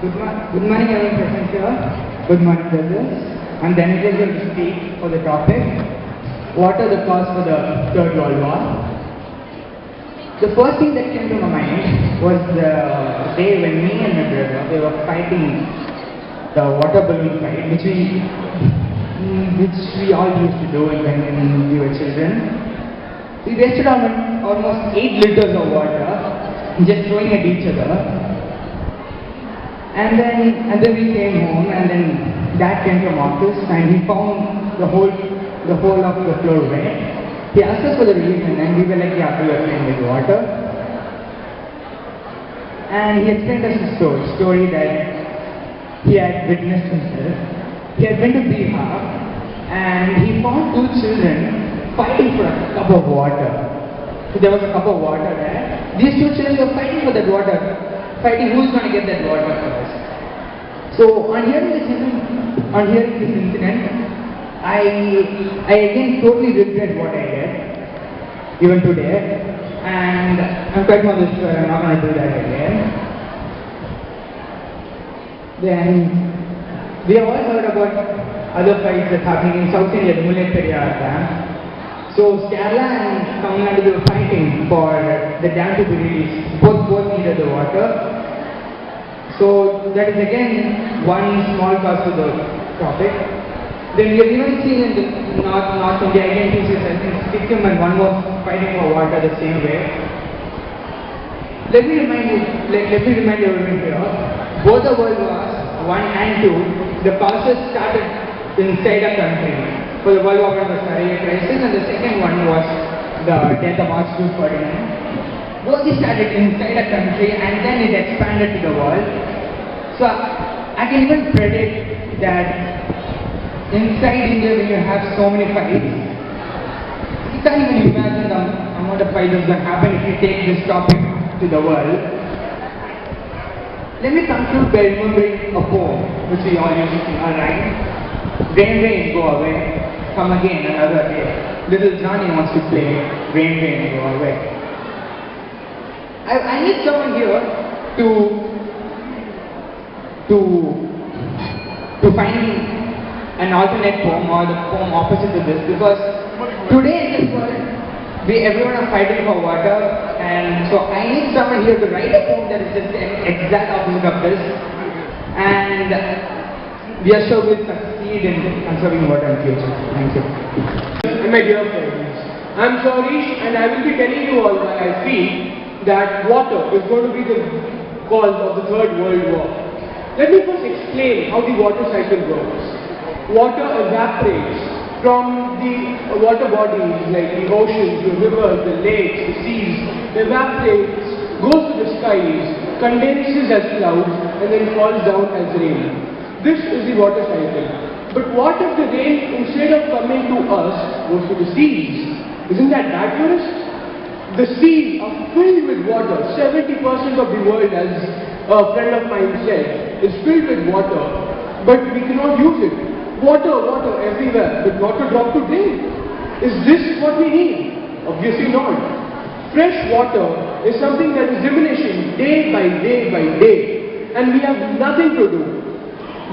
Good morning, everyone present here. Good morning, brothers. I'm Dhananjay going to speak for the topic, what are the cause for the Third World War? The first thing that came to my mind was the day when me and my brother, we were fighting the water balloon fight, which we all used to do when we were children. We wasted almost 8 liters of water just throwing at each other. And then we came home, and then Dad came from office, and he found the whole of the floor wet. He asked us for the reason, and we were like, yeah, we were playing with water. And he explained us a story that he had witnessed himself. He had been to Bihar, and he found 2 children fighting for a cup of water. So there was a cup of water there. These 2 children were fighting for that water, fighting who's going to get that water first. So on hearing this incident, I again totally regret what I did, even today, and I'm quite modest, so I'm not going to do that again. Then we have all heard about other fights that's happening in South India, the Mullai Periyar Dam. So Kerala and Tamil Nadu were fighting for the dam to be released. Both needed the water. So that is again one small cause for the topic. Then we have even seen in the North India again pieces, I think Sikkim and one was fighting for water the same way. Let me remind everyone here, both the World Wars 1 and 2, the causes started inside a country. For the World War I was the Syria crisis, and the second one was the death of Archduke Ferdinand. Both these started inside a country and then it expanded to the world. So I can even predict that inside India when you have so many fights, you can't even imagine the amount of fights that happen if you take this topic to the world. Let me conclude by remembering a poem which we all used to sing, alright? Rain, rain, go away, come again another day. Little Johnny wants to play, rain, rain, go away. I need someone here to find an alternate poem or the poem opposite to this, because today in this world everyone are fighting for water, and so I need someone here to write a poem that is just the exact opposite of this, and we are sure we'll succeed in conserving water in future. Thank you. My dear friends, I'm Saurish, and I will be telling you all why I feel that water is going to be the cause of the Third World War. Let me first explain how the water cycle works. Water evaporates from the water bodies like the oceans, the rivers, the lakes, the seas, evaporates, goes to the skies, condenses as clouds, and then falls down as rain. This is the water cycle. But what if the rain, instead of coming to us, goes to the seas? Isn't that bad for us? The seas are filled with water. 70% of the world, as a friend of mine said, is filled with water, but we cannot use it. Water everywhere, but not a drop to drink. Is this what we need? Obviously not. Fresh water is something that is diminishing day by day by day, and we have nothing to do.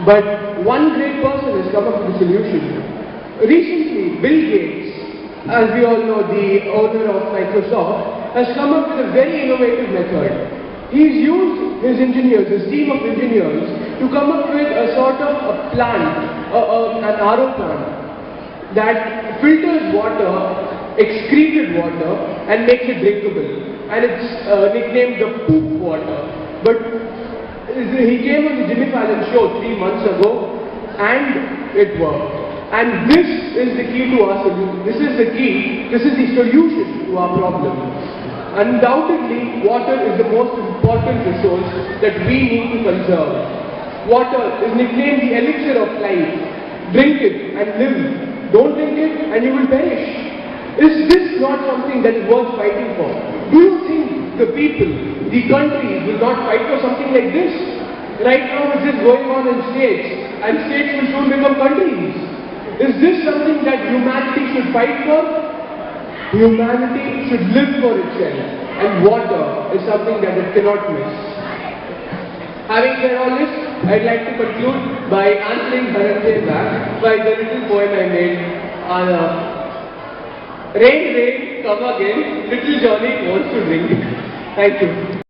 But one great person has come up with a solution. Recently, Bill Gates, as we all know, the owner of Microsoft, has come up with a very innovative method. He's used his engineers, his team of engineers, to come up with a sort of a plant, an RO plant, that filters water, excreted water, and makes it drinkable. And it's nicknamed the poop water. But he came on the Jimmy Fallon show 3 months ago, and it worked. And this is the key to our solution. This is the solution to our problem. Undoubtedly, water is the most important resource that we need to conserve. Water is nicknamed the elixir of life. Drink it and live. Don't drink it and you will perish. Is this not something that is worth fighting for? Do you think the people, the countries will not fight for something like this? Right now it's just going on in states, and states will soon become countries. Is this something that humanity should fight for? Humanity should live for itself, and water is something that it cannot miss. Having said all this, I'd like to conclude by answering Dhananjay back by the little poem I made. Rain, rain, come again, little Johnny wants to drink. Thank you.